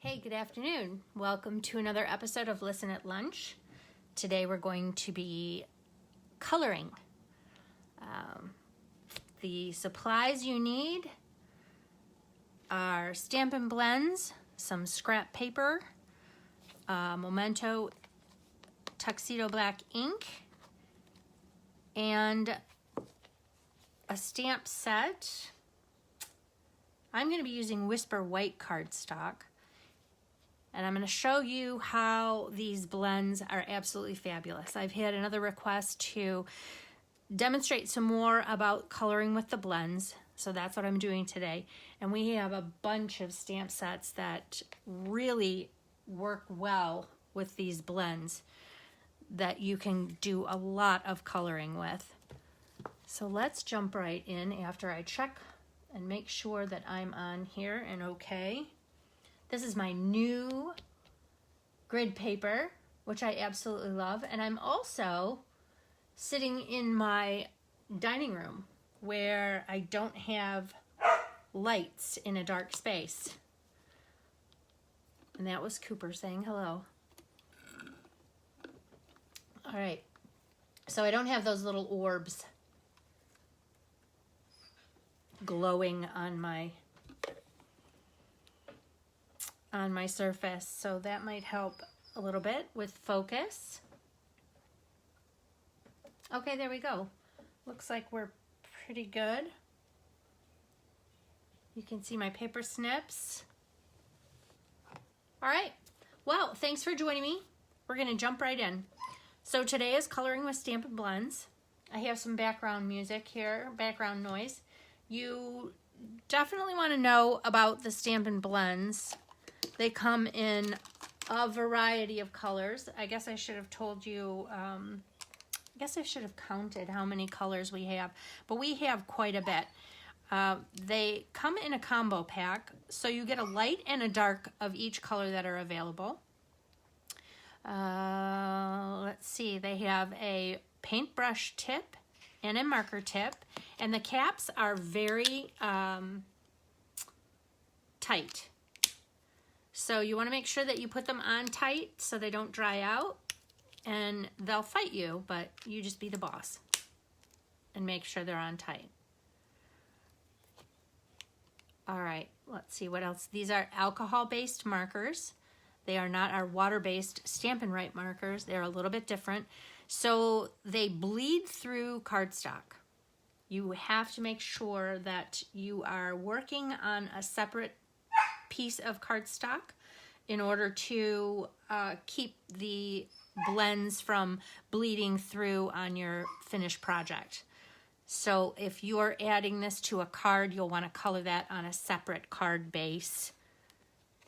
Hey, good afternoon. Welcome to another episode of Listen at Lunch. Today we're going to be coloring. The supplies you need are Stampin Blends, some scrap paper, Memento Tuxedo Black ink, and a stamp set. I'm going to be using Whisper White cardstock. And I'm going to show you how these blends are absolutely fabulous. I've had another request to demonstrate some more about coloring with the blends. So that's what I'm doing today. And we have a bunch of stamp sets that really work well with these blends that you can do a lot of coloring with. So let's jump right in after I check and make sure that I'm on here and okay. This is my new grid paper, which I absolutely love. And I'm also sitting in my dining room where I don't have lights in a dark space. And that was Cooper saying hello. All right, so I don't have those little orbs glowing on my surface, so that might help a little bit with focus. Okay, there we go. Looks like we're pretty good. You can see my paper snips. All right, well, thanks for joining me. We're gonna jump right in. So today is coloring with Stampin Blends. I have some background music here, background noise. You definitely wanna know about the Stampin Blends. They come in a variety of colors. I guess I should have told you, I guess I should have counted how many colors we have, but we have quite a bit. They come in a combo pack, so you get a light and a dark of each color that are available. Let's see, they have a paintbrush tip and a marker tip, and the caps are very tight. So you want to make sure that you put them on tight so they don't dry out, and they'll fight you, but you just be the boss and make sure they're on tight. All right, let's see what else. These are alcohol-based markers. They are not our water-based Stampin' Write markers. They're a little bit different. So they bleed through cardstock. You have to make sure that you are working on a separate piece of cardstock in order to keep the blends from bleeding through on your finished project. So if you're adding this to a card, you'll want to color that on a separate card base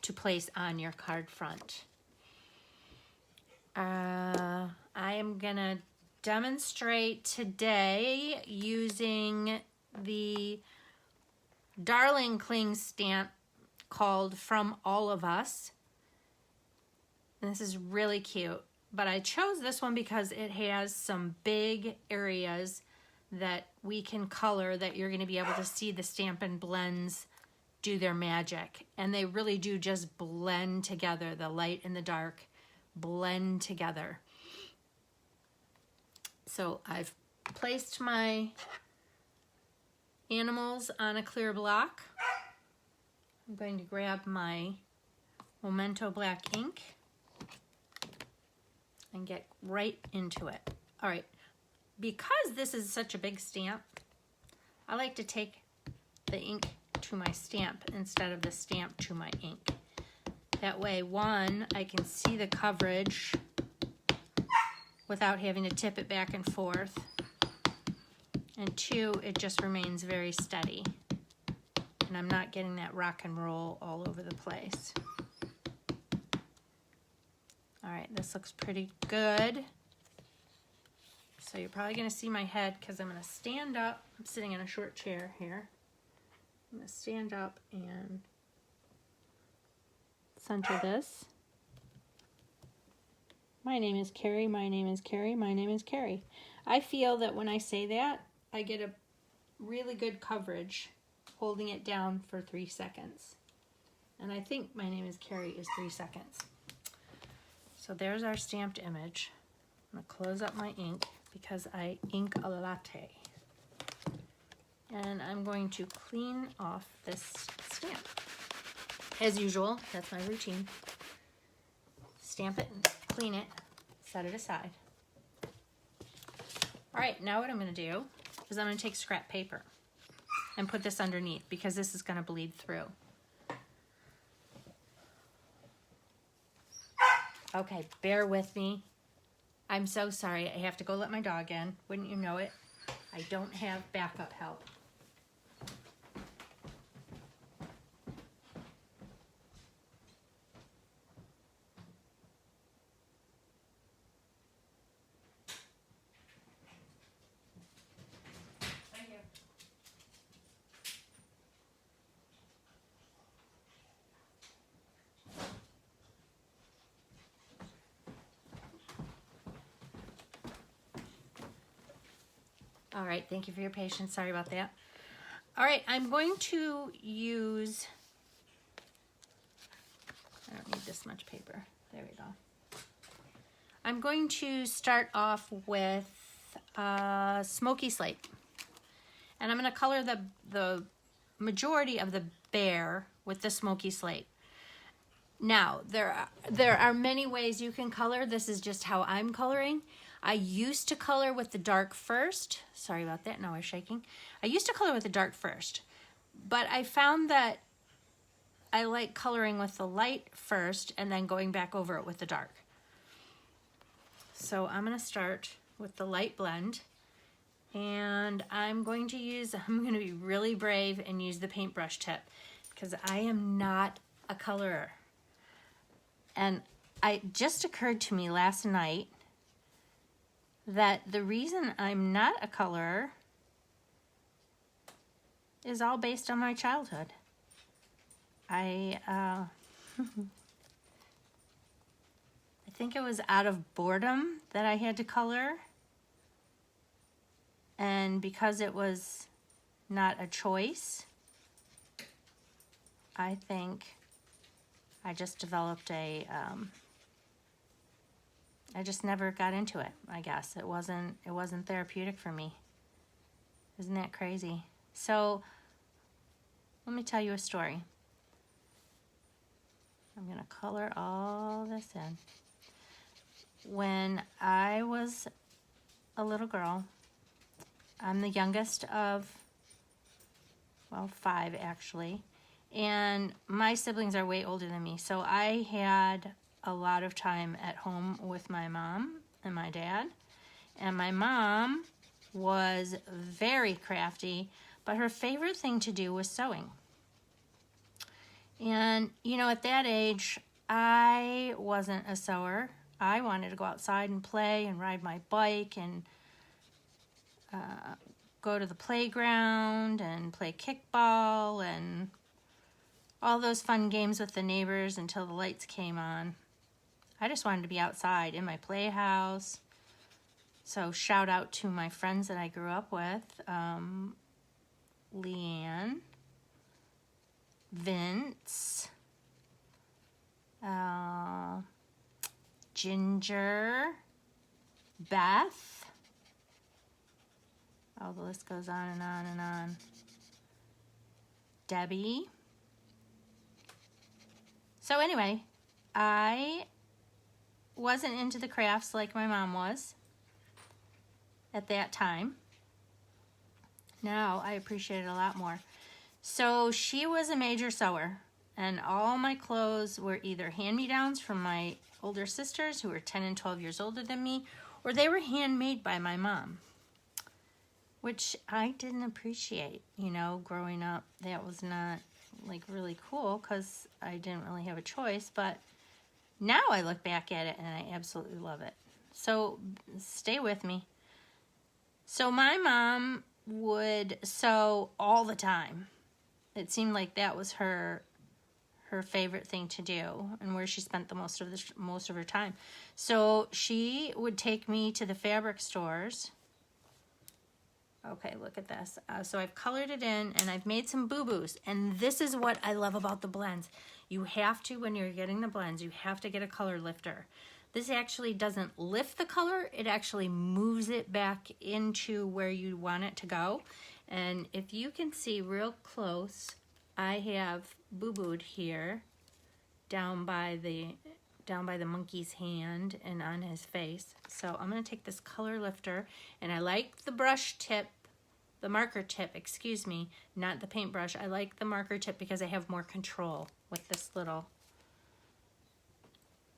to place on your card front. I am gonna demonstrate today using the Darling Cling stamp called From All of Us. And this is really cute, but I chose this one because it has some big areas that we can color that you're going to be able to see the Stampin' Blends do their magic. And they really do just blend together. The light and the dark blend together. So I've placed my animals on a clear block. I'm going to grab my Memento Black ink and get right into it. All right, because this is such a big stamp, I like to take the ink to my stamp instead of the stamp to my ink. That way, one, I can see the coverage without having to tip it back and forth. And two, it just remains very steady. And I'm not getting that rock and roll all over the place. All right, this looks pretty good. So you're probably gonna see my head because I'm gonna stand up. I'm sitting in a short chair here. I'm gonna stand up and center this. My name is Carrie, my name is Carrie, my name is Carrie. I feel that when I say that, I get a really good coverage holding it down for 3 seconds. And I think my name is Carrie is 3 seconds. So there's our stamped image. I'm gonna close up my ink because I ink a latte. And I'm going to clean off this stamp. As usual, that's my routine. Stamp it, clean it, set it aside. All right, now what I'm gonna do is I'm gonna take scrap paper and put this underneath because this is gonna bleed through. Okay, bear with me. I'm so sorry, I have to go let my dog in. Wouldn't you know it? I don't have backup help. All right, thank you for your patience. Sorry about that. All right, I'm going to use, I don't need this much paper. There we go. I'm going to start off with Smoky Slate. And I'm going to color the majority of the bear with the Smoky Slate. Now, there are many ways you can color. This is just how I'm coloring. I used to color with the dark first. Sorry about that, now I'm shaking. I used to color with the dark first, but I found that I like coloring with the light first and then going back over it with the dark. So I'm gonna start with the light blend, and I'm going to be really brave and use the paintbrush tip because I am not a colorer. And it just occurred to me last night that the reason I'm not a colorer is all based on my childhood. I think it was out of boredom that I had to color, and because it was not a choice, I think I just developed I just never got into it, I guess. It wasn't therapeutic for me. Isn't that crazy? So let me tell you a story. I'm gonna color all this in. When I was a little girl, I'm the youngest of, well, 5 actually, and my siblings are way older than me, so I had a lot of time at home with my mom and my dad. And my mom was very crafty, but her favorite thing to do was sewing. And, you know, at that age, I wasn't a sewer. I wanted to go outside and play and ride my bike and go to the playground and play kickball and all those fun games with the neighbors until the lights came on. I just wanted to be outside in my playhouse. So shout out to my friends that I grew up with. Leanne, Vince, Ginger, Beth. Oh, the list goes on and on and on. Debbie. So anyway, I wasn't into the crafts like my mom was at that time. Now I appreciate it a lot more. So she was a major sewer, and all my clothes were either hand-me-downs from my older sisters who were 10 and 12 years older than me, or they were handmade by my mom, which I didn't appreciate. You know, growing up, that was not like really cool because I didn't really have a choice, but now I look back at it and I absolutely love it. So stay with me. So my mom would sew all the time. It seemed like that was her favorite thing to do and where she spent the most of her time. So she would take me to the fabric stores Okay, look at this. So I've colored it in and I've made some boo-boos. And this is what I love about the blends. You have to, when you're getting the blends, you have to get a color lifter. This actually doesn't lift the color, it actually moves it back into where you want it to go. And if you can see real close, I have boo-booed here down by the monkey's hand and on his face. So I'm going to take this color lifter, and I like the brush tip, the marker tip, excuse me, not the paintbrush. I like the marker tip because I have more control with this little.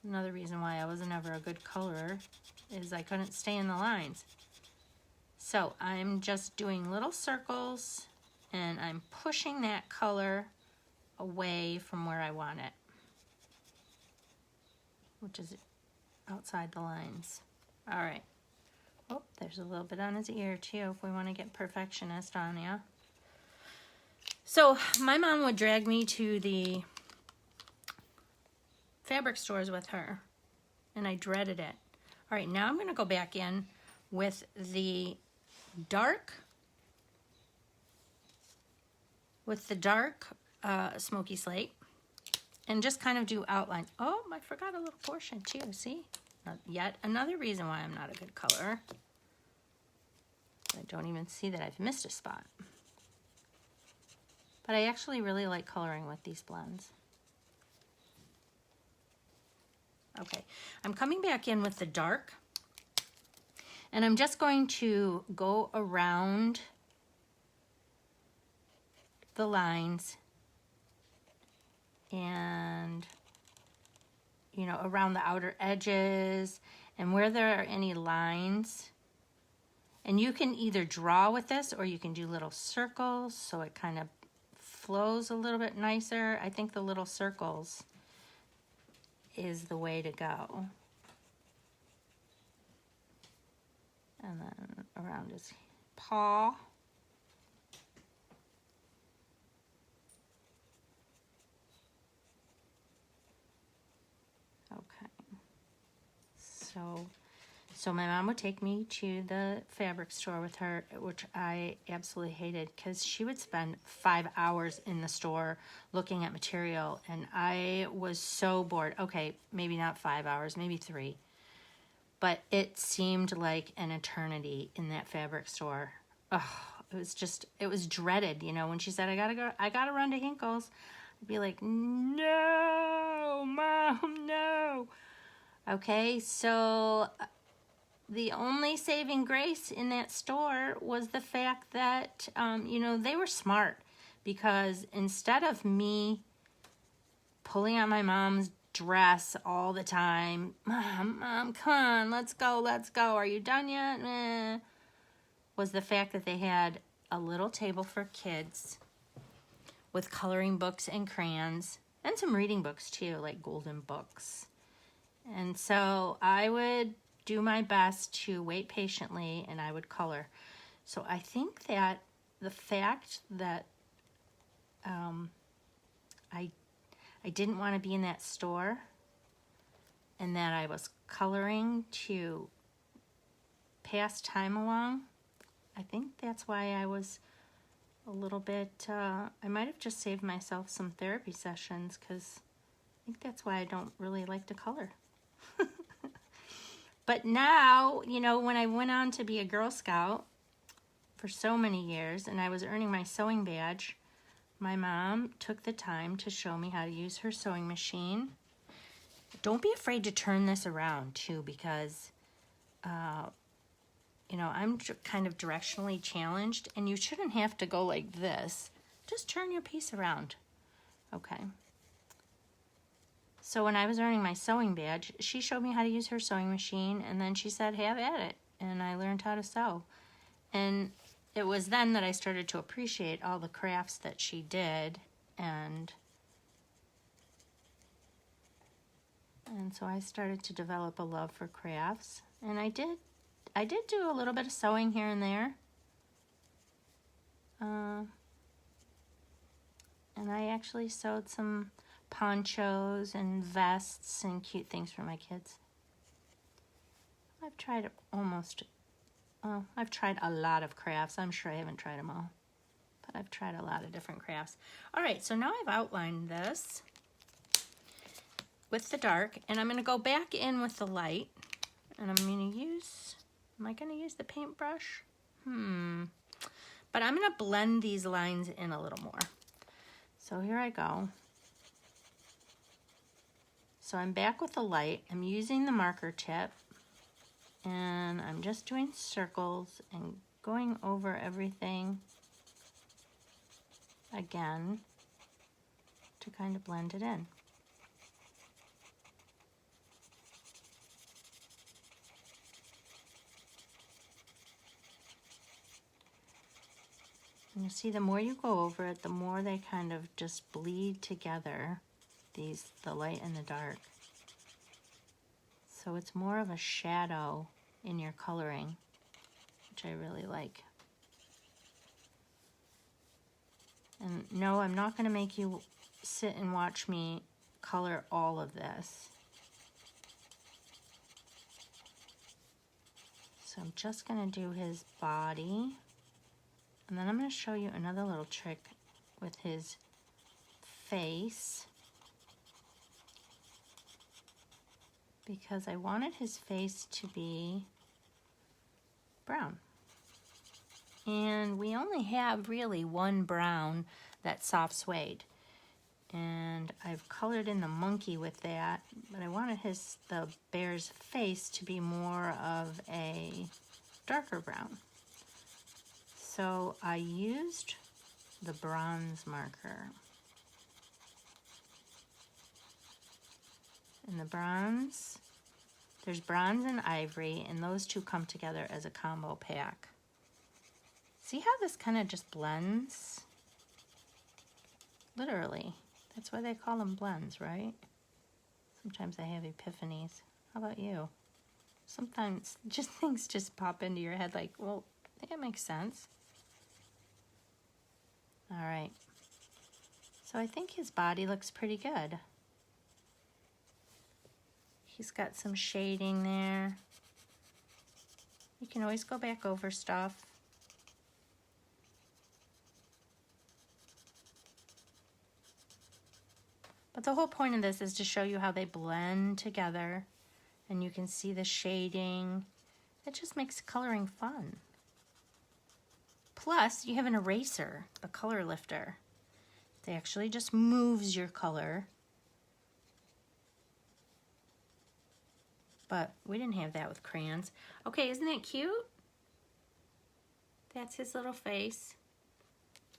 Another reason why I was never a good colorer is I couldn't stay in the lines. So I'm just doing little circles and I'm pushing that color away from where I want it, which is outside the lines. All right. Oh, there's a little bit on his ear too if we want to get perfectionist on ya. So my mom would drag me to the fabric stores with her, and I dreaded it. All right, now I'm going to go back in with the dark, Smoky Slate, and just kind of do outlines. Oh, I forgot a little portion too, see? Yet another reason why I'm not a good colorer. I don't even see that I've missed a spot. But I actually really like coloring with these blends. Okay, I'm coming back in with the dark, and I'm just going to go around the lines and, you know, around the outer edges and where there are any lines. And you can either draw with this or you can do little circles so it kind of flows a little bit nicer. I think the little circles is the way to go. And then around his paw. Okay. So my mom would take me to the fabric store with her, which I absolutely hated because she would spend 5 hours in the store looking at material, and I was so bored. Okay, maybe not 5 hours, maybe 3. But it seemed like an eternity in that fabric store. Oh, it was dreaded, you know, when she said, I gotta run to Hinkle's. I'd be like, no, Mom, no. Okay, so the only saving grace in that store was the fact that, you know, they were smart, because instead of me pulling out my mom's dress all the time, Mom, come on, let's go. Are you done yet? Was the fact that they had a little table for kids with coloring books and crayons and some reading books too, like golden books. And so I would do my best to wait patiently and I would color. So I think that the fact that I didn't want to be in that store and that I was coloring to pass time along, I think that's why I was a little bit, I might have just saved myself some therapy sessions, because I think that's why I don't really like to color. But now, you know, when I went on to be a Girl Scout for so many years and I was earning my sewing badge, my mom took the time to show me how to use her sewing machine. Don't be afraid to turn this around too, because, you know, I'm kind of directionally challenged and you shouldn't have to go like this. Just turn your piece around. Okay. So when I was earning my sewing badge, she showed me how to use her sewing machine, and then she said, have at it. And I learned how to sew. And it was then that I started to appreciate all the crafts that she did. And so I started to develop a love for crafts. And I did do a little bit of sewing here and there. And I actually sewed some ponchos and vests and cute things for my kids. I've tried almost well, I've tried a lot of crafts. I'm sure I haven't tried them all, but I've tried a lot of different crafts. All right, so now I've outlined this with the dark, and I'm going to go back in with the light, and I'm going to use, am I going to use the paintbrush? But I'm going to blend these lines in a little more. So here I go. So I'm back with the light. I'm using the marker tip, and I'm just doing circles and going over everything again to kind of blend it in. And you see, the more you go over it, the more they kind of just bleed together, the light and the dark. So it's more of a shadow in your coloring, which I really like. And no, I'm not going to make you sit and watch me color all of this. So I'm just going to do his body. And then I'm going to show you another little trick with his face, because I wanted his face to be brown. And we only have really one brown, that's soft suede. And I've colored in the monkey with that, but I wanted the bear's face to be more of a darker brown. So I used the bronze marker. And the bronze, there's bronze and ivory, and those two come together as a combo pack. See how this kind of just blends? Literally. That's why they call them blends, right? Sometimes I have epiphanies. How about you? Sometimes just things just pop into your head like, well, I think it makes sense. All right. So I think his body looks pretty good. He's got some shading there. You can always go back over stuff. But the whole point of this is to show you how they blend together, and you can see the shading. It just makes coloring fun. Plus, you have an eraser, a color lifter. It actually just moves your color. But we didn't have that with crayons. Okay, isn't that cute? That's his little face.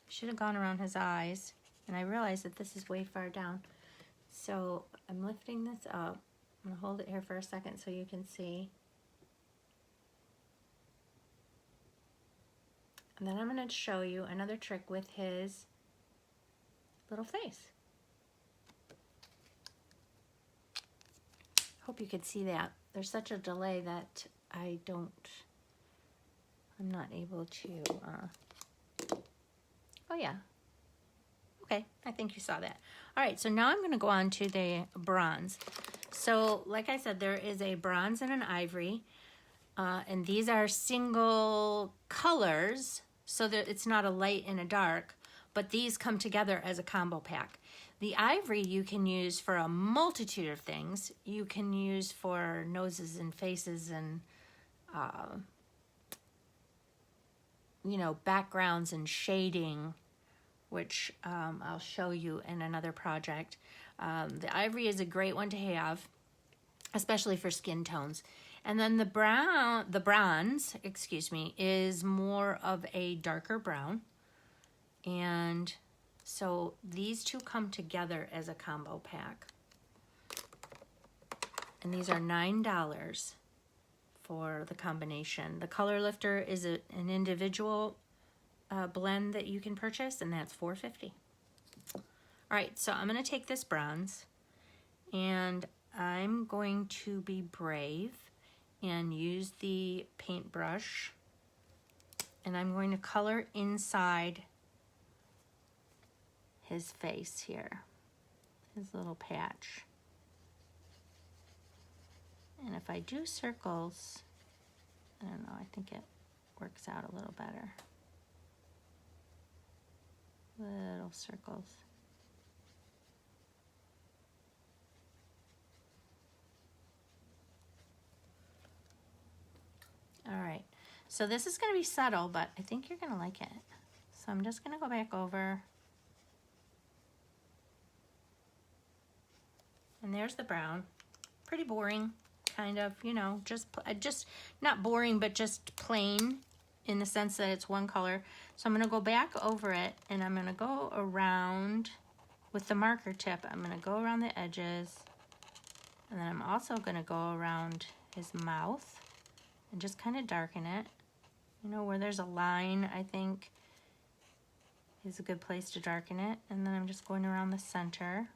Should have gone around his eyes. And I realized that this is way far down. So I'm lifting this up. I'm gonna hold it here for a second so you can see. And then I'm gonna show you another trick with his little face. Hope you could see that. There's such a delay that I'm not able to, oh yeah. Okay, I think you saw that. All right, so now I'm gonna go on to the bronze. So like I said, there is a bronze and an ivory, and these are single colors, so that it's not a light and a dark, but these come together as a combo pack. The ivory you can use for a multitude of things. You can use for noses and faces and, you know, backgrounds and shading, which I'll show you in another project. The ivory is a great one to have, especially for skin tones. And then the bronze, excuse me, is more of a darker brown. And so these two come together as a combo pack. And these are $9 for the combination. The color lifter is an individual blend that you can purchase, and that's $4.50. All right, so I'm going to take this bronze, and I'm going to be brave and use the paintbrush, and I'm going to color inside his face here, his little patch. And if I do circles, I don't know, I think it works out a little better. Little circles. All right, so this is going to be subtle, but I think you're going to like it. So I'm just going to go back over. And there's the brown. Pretty boring, kind of, you know, just not boring, but just plain in the sense that it's one color. So I'm going to go back over it, and I'm going to go around with the marker tip. I'm going to go around the edges, and then I'm also going to go around his mouth and just kind of darken it. You know, where there's a line, I think is a good place to darken it. And then I'm just going around the center.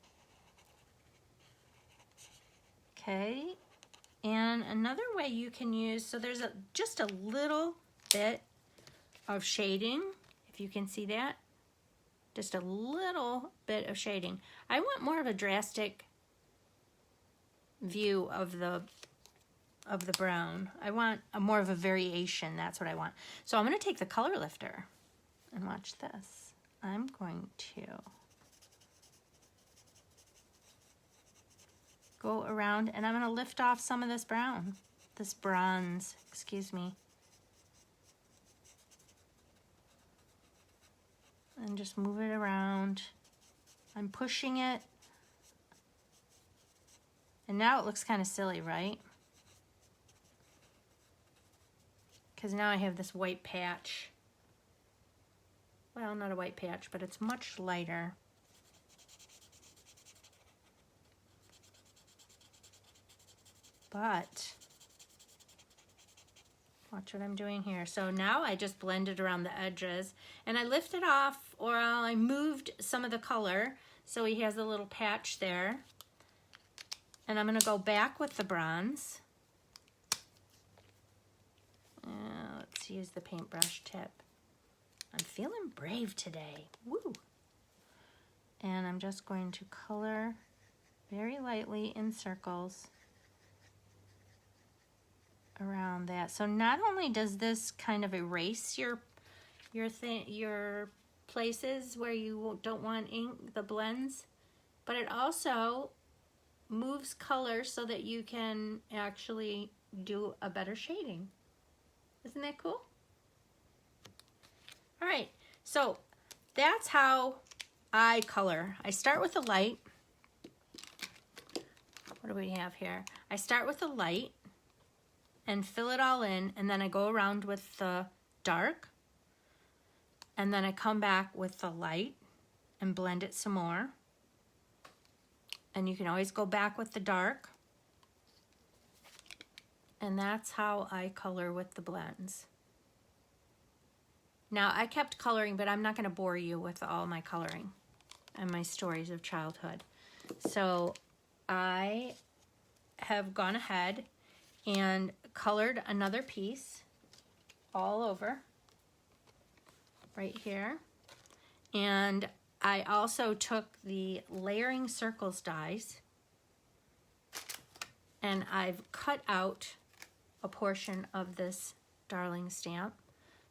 Okay, and another way you can use, so there's just a little bit of shading, if you can see that, just a little bit of shading. I want more of a drastic view of the brown. I want more of a variation, that's what I want. So I'm going to take the color lifter and watch this. I'm going to go around, and I'm going to lift off some of this brown, this bronze, excuse me. And just move it around. I'm pushing it. And now it looks kind of silly, right? Because now I have this white patch. Well, not a white patch, but it's much lighter. But watch what I'm doing here. So now I just blended around the edges, and I lifted off, or I moved some of the color so he has a little patch there. And I'm going to go back with the bronze. Let's use the paintbrush tip. I'm feeling brave today. Woo! And I'm just going to color very lightly in circles around that. So not only does this kind of erase your places where you don't want ink, the blends, but it also moves color so that you can actually do a better shading. Isn't that cool? All right, so that's how I color. I start with the light. What do we have here? I start with the light and fill it all in, and then I go around with the dark, and then I come back with the light and blend it some more. And you can always go back with the dark. And that's how I color with the blends. Now, I kept coloring, but I'm not going to bore you with all my coloring and my stories of childhood. So I have gone ahead and colored another piece all over right here. And I also took the layering circles dies, and I've cut out a portion of this darling stamp.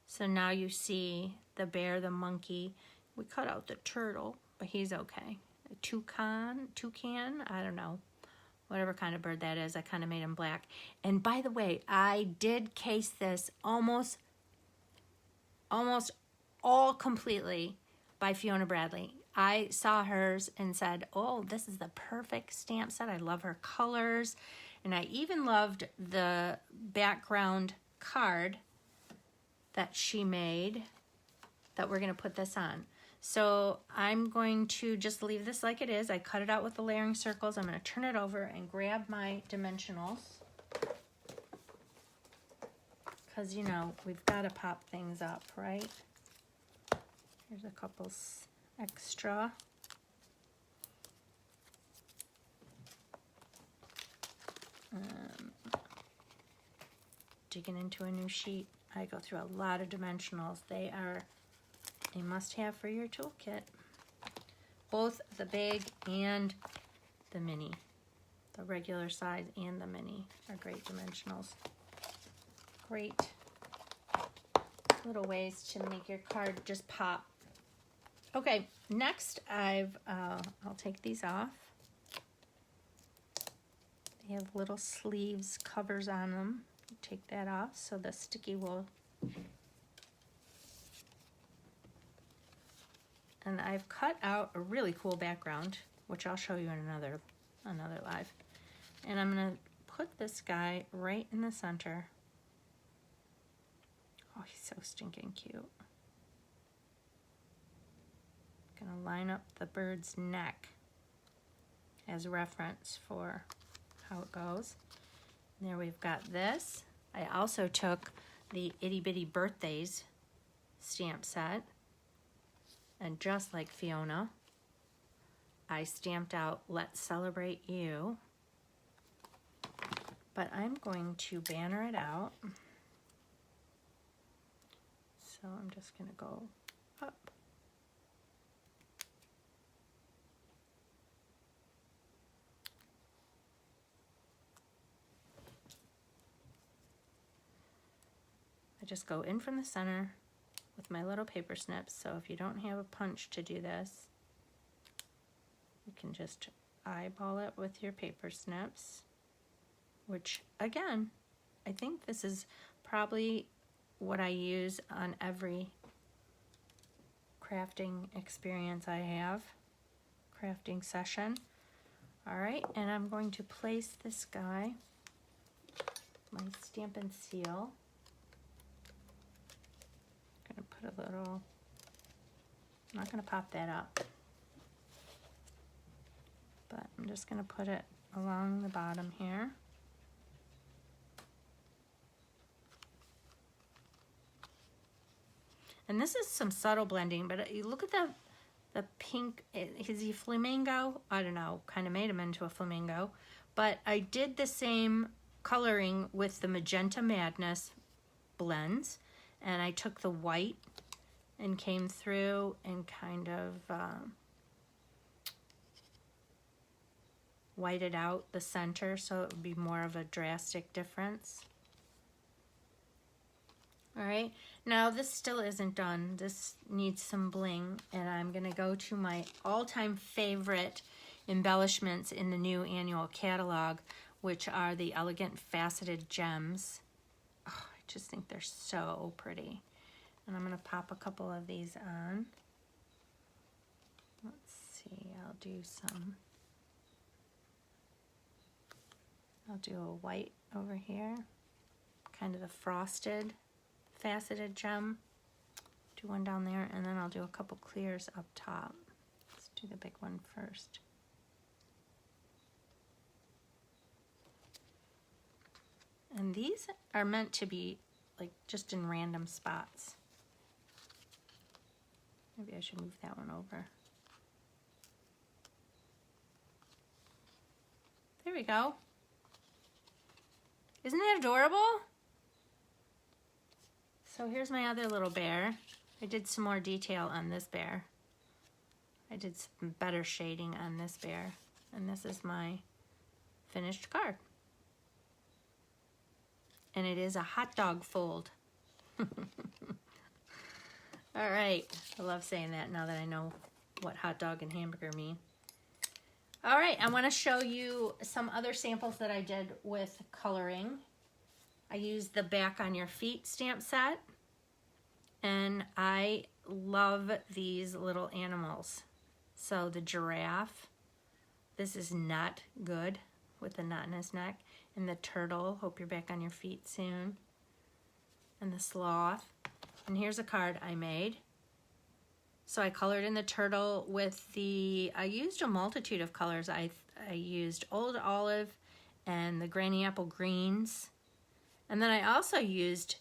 So now you see the bear, the monkey. We cut out the turtle, but he's okay. A toucan, I don't know. Whatever kind of bird that is, I kind of made him black. And by the way, I did case this almost all completely by Fiona Bradley. I saw hers and said, oh, this is the perfect stamp set. I love her colors. And I even loved the background card that she made that we're going to put this on. So I'm going to just leave this like it is. I cut it out with the layering circles. I'm going to turn it over and grab my dimensionals. Because, you know, we've got to pop things up, right? Here's a couple extra. Digging into a new sheet. I go through a lot of dimensionals. They are a must-have for your toolkit. Both the big and the mini. The regular size and the mini are great dimensionals. Great little ways to make your card just pop. Okay, next I'll take these off. They have little sleeves covers on them. Take that off so the sticky will. And I've cut out a really cool background, which I'll show you in another live. And I'm gonna put this guy right in the center. Oh, he's so stinking cute. Gonna line up the bird's neck as reference for how it goes. And there we've got this. I also took the Itty Bitty Birthdays stamp set, and just like Fiona, I stamped out Let's Celebrate You, but I'm going to banner it out. So I'm just gonna go up. I just go in from the center with my little paper snips. So if you don't have a punch to do this, you can just eyeball it with your paper snips, which again, I think this is probably what I use on every crafting experience I have, crafting session. All right, and I'm going to place this guy, my Stampin' Seal. I'm gonna put a little, I'm not gonna pop that up, but I'm just gonna put it along the bottom here. And this is some subtle blending, but you look at the pink. Is he flamingo? I don't know, kind of made him into a flamingo. But I did the same coloring with the Magenta Madness blends. And I took the white and came through and kind of whited out the center so it would be more of a drastic difference. All right, now this still isn't done. This needs some bling, and I'm gonna go to my all-time favorite embellishments in the new annual catalog, which are the Elegant Faceted Gems. Oh, I just think they're so pretty. And I'm gonna pop a couple of these on. Let's see, I'll do a white over here, kind of the frosted faceted gem. Do one down there, and then I'll do a couple clears up top. Let's do the big one first. And these are meant to be like just in random spots. Maybe I should move that one over. There we go. Isn't that adorable? So here's my other little bear. I did some more detail on this bear. I did some better shading on this bear. And this is my finished card. And it is a hot dog fold. All right, I love saying that now that I know what hot dog and hamburger mean. All right, I want to show you some other samples that I did with coloring. I used the Back on Your Feet stamp set, and I love these little animals. So the giraffe, this is Not Good with the knot in his neck, and the turtle, Hope You're Back on Your Feet Soon, and the sloth. And here's a card I made. So I colored in the turtle with I used a multitude of colors. I used Old Olive and the Granny Apple Greens. And then I also used,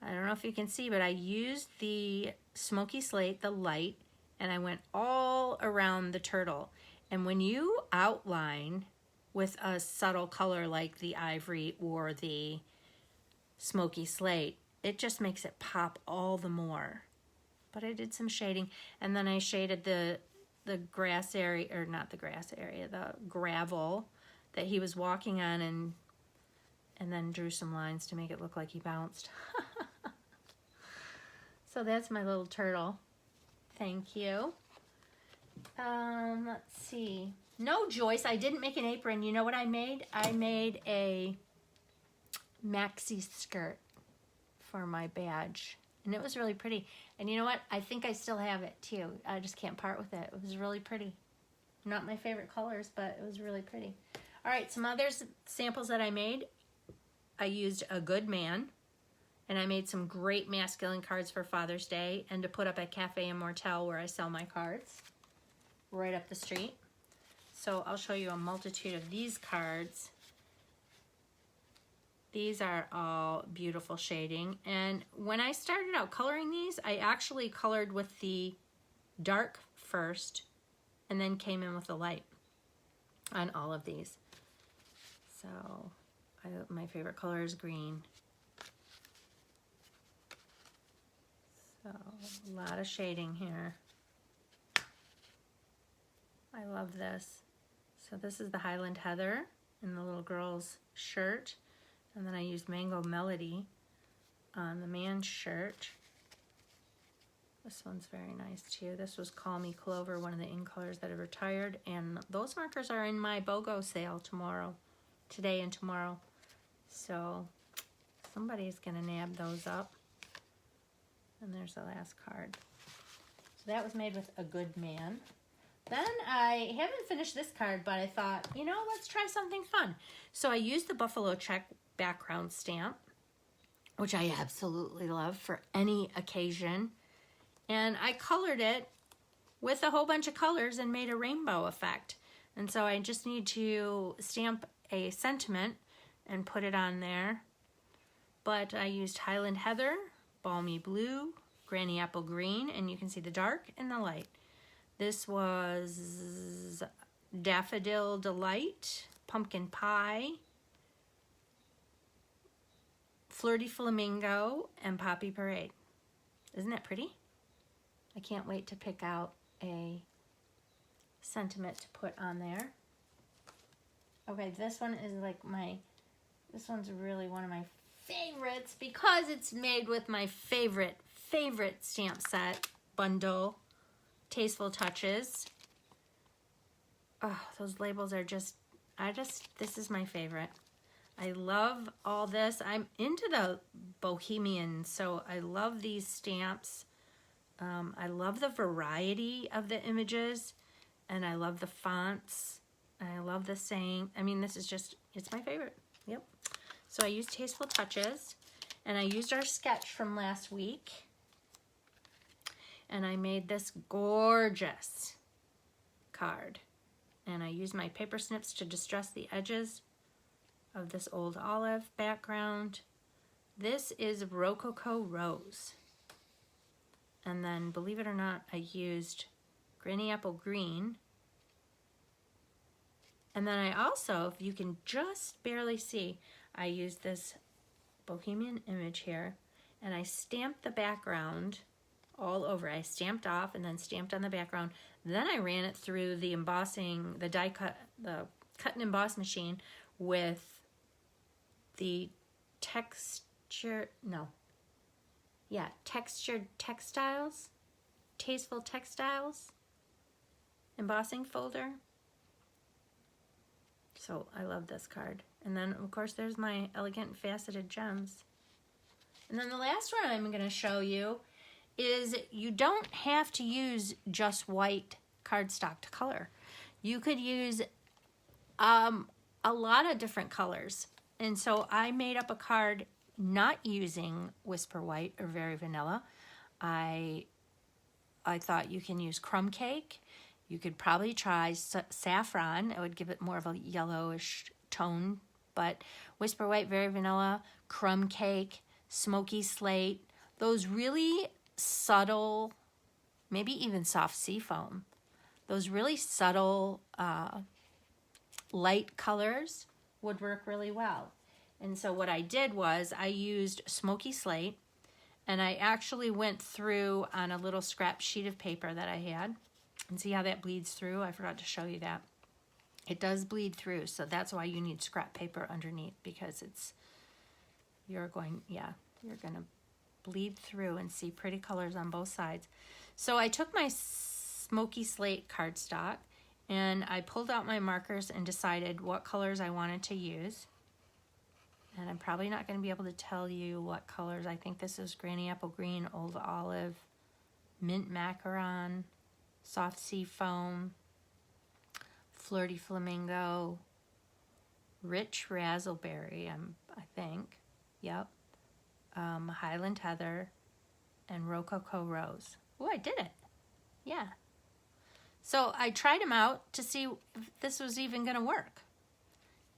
I don't know if you can see, but I used the Smoky Slate, the light, and I went all around the turtle. And when you outline with a subtle color like the Ivory or the Smoky Slate, it just makes it pop all the more. But I did some shading, and then I shaded the grass area, or not the grass area, the gravel that he was walking on, and then drew some lines to make it look like he bounced. So that's my little turtle. Thank you. Let's see. No, Joyce, I didn't make an apron. You know what I made? I made a maxi skirt for my badge. And it was really pretty. And you know what? I think I still have it too. I just can't part with it. It was really pretty. Not my favorite colors, but it was really pretty. All right, some other samples that I made. I used A Good Man. And I made some great masculine cards for Father's Day and to put up at Cafe Immortelle where I sell my cards. Right up the street. So I'll show you a multitude of these cards. These are all beautiful shading. And when I started out coloring these, I actually colored with the dark first and then came in with the light on all of these. So my favorite color is green. So a lot of shading here. I love this. So this is the Highland Heather in the little girl's shirt. And then I used Mango Melody on the man's shirt. This one's very nice too. This was Call Me Clover, one of the ink colors that have retired. And those markers are in my BOGO sale tomorrow, today and tomorrow. So somebody's gonna nab those up. And there's the last card. So that was made with A Good Man. Then I haven't finished this card, but I thought, you know, let's try something fun. So I used the Buffalo Check background stamp, which I absolutely love for any occasion. And I colored it with a whole bunch of colors and made a rainbow effect. And so I just need to stamp a sentiment and put it on there. But I used Highland Heather, Balmy Blue, Granny Apple Green, and you can see the dark and the light. This was Daffodil Delight, Pumpkin Pie, Flirty Flamingo, and Poppy Parade. Isn't that pretty? I can't wait to pick out a sentiment to put on there. Okay, this one is like this one's really one of my favorites because it's made with my favorite stamp set bundle, Tasteful Touches. Oh, those labels are just, this is my favorite. I love all this. I'm into the bohemian, so I love these stamps. I love the variety of the images, and I love the fonts. I love the saying. I mean, this is just, it's my favorite. Yep. So I used Tasteful Touches, and I used our sketch from last week, and I made this gorgeous card. And I used my paper snips to distress the edges of this old olive background. This is Rococo Rose. And then, believe it or not, I used Granny Apple Green. And then I also, if you can just barely see, I used this bohemian image here, and I stamped the background all over. I stamped off and then stamped on the background. Then I ran it through the embossing, the die cut, the cut and emboss machine with the textured textiles, Tasteful Textiles embossing folder. So I love this card. And then of course there's my Elegant Faceted Gems. And then the last one I'm going to show you is you don't have to use just white cardstock to color. You could use a lot of different colors. And so I made up a card not using Whisper White or Very Vanilla. I thought you can use Crumb Cake. You could probably try Saffron. It would give it more of a yellowish tone. But Whisper White, Very Vanilla, Crumb Cake, Smoky Slate, those really subtle, maybe even Soft Seafoam, those really subtle light colors would work really well. And so what I did was I used Smoky Slate, and I actually went through on a little scrap sheet of paper that I had. And see how that bleeds through? I forgot to show you that. It does bleed through, so that's why you need scrap paper underneath, because it's, you're gonna bleed through and see pretty colors on both sides. So I took my Smoky Slate cardstock and I pulled out my markers and decided what colors I wanted to use. And I'm probably not going to be able to tell you what colors. I think this is Granny Apple Green, Old Olive, Mint Macaron, Soft Sea Foam, Flirty Flamingo, Rich Razzleberry, I think. Yep. Highland Heather, and Rococo Rose. Oh, I did it. Yeah. So I tried them out to see if this was even going to work.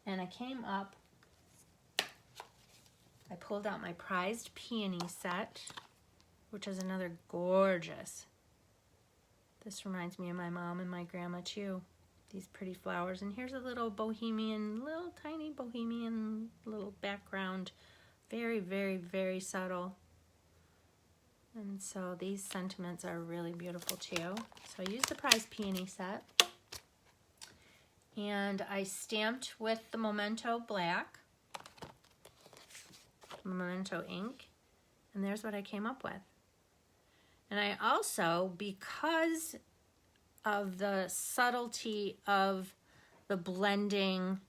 And I came up, I pulled out my prized peony set, which is another gorgeous. This reminds me of my mom and my grandma too. These pretty flowers. And here's a little bohemian, little tiny bohemian little background. Very, very, very subtle. And so these sentiments are really beautiful too. So I used the prized peony set. And I stamped with the Memento Black, Memento Ink. And there's what I came up with. And I also, because of the subtlety of the blending,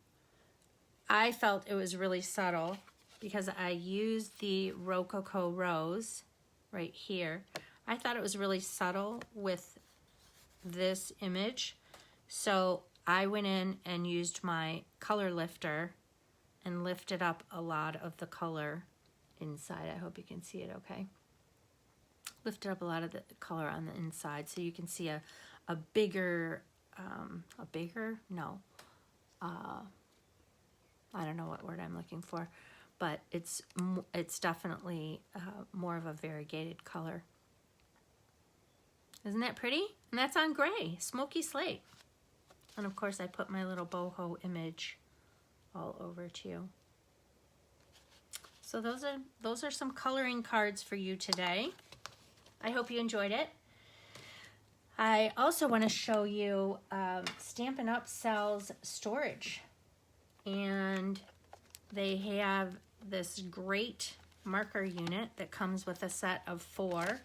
I felt it was really subtle because I used the Rococo Rose right here. I thought it was really subtle with this image. So I went in and used my color lifter and lifted up a lot of the color inside. I hope you can see it okay. Lifted up a lot of the color on the inside so you can see a bigger, I don't know what word I'm looking for, but it's definitely more of a variegated color. Isn't that pretty? And that's on gray, Smoky Slate. And of course I put my little boho image all over too. So those are some coloring cards for you today. I hope you enjoyed it. I also want to show you Stampin' Up! Sells storage. And they have this great marker unit that comes with a set of 4.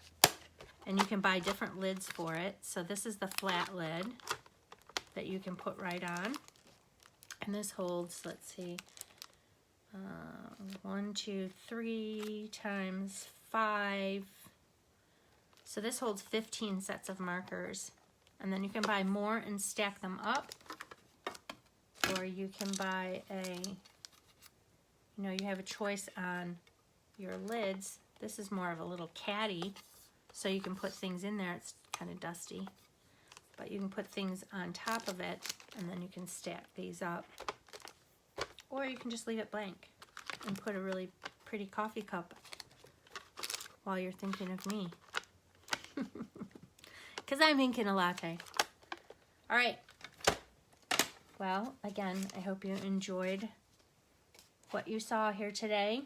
And you can buy different lids for it. So this is the flat lid that you can put right on. And this holds, let's see, 1, 2, 3 times 5. So this holds 15 sets of markers. And then you can buy more and stack them up. Or you can buy you have a choice on your lids. This is more of a little caddy. So you can put things in there. It's kind of dusty. But you can put things on top of it. And then you can stack these up. Or you can just leave it blank and put a really pretty coffee cup while you're thinking of me. Because I'm inking a latte. All right. Well, again, I hope you enjoyed what you saw here today.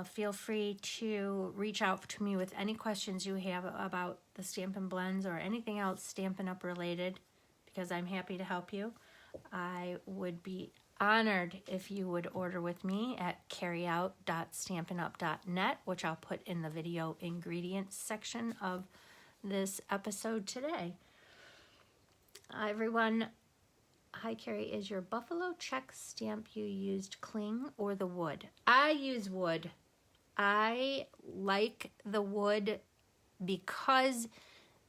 Feel free to reach out to me with any questions you have about the Stampin' Blends or anything else Stampin' Up! Related, because I'm happy to help you. I would be honored if you would order with me at carryout.stampinup.net, which I'll put in the video ingredients section of this episode today. Everyone, hi Carrie, is your buffalo check stamp you used cling or the wood? I use wood. I like the wood because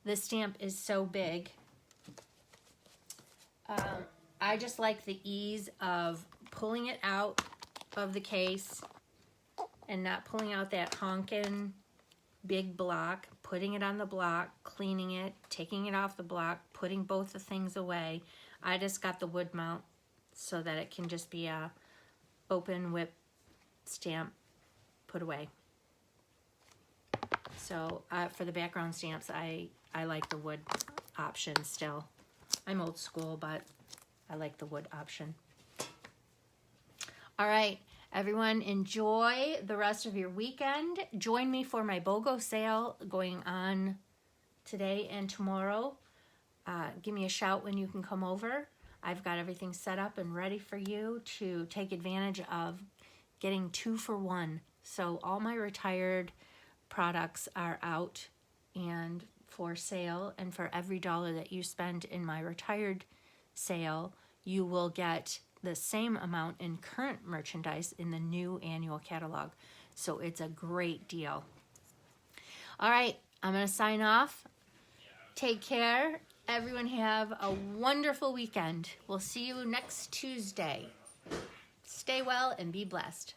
the stamp is so big. I just like the ease of pulling it out of the case and not pulling out that honkin' big block, putting it on the block, cleaning it, taking it off the block, putting both the things away. I just got the wood mount so that it can just be a open whip stamp, put away. So for the background stamps, I like the wood option still. I'm old school, but I like the wood option. All right, everyone, enjoy the rest of your weekend. Join me for my BOGO sale going on today and tomorrow. Give me a shout when you can come over. I've got everything set up and ready for you to take advantage of getting 2 for 1 So all my retired products are out and for sale, and for every $1 that you spend in my retired sale, you will get the same amount in current merchandise in the new annual catalog. So it's a great deal. All right, I'm going to sign off. Take care. Everyone have a wonderful weekend. We'll see you next Tuesday. Stay well and be blessed.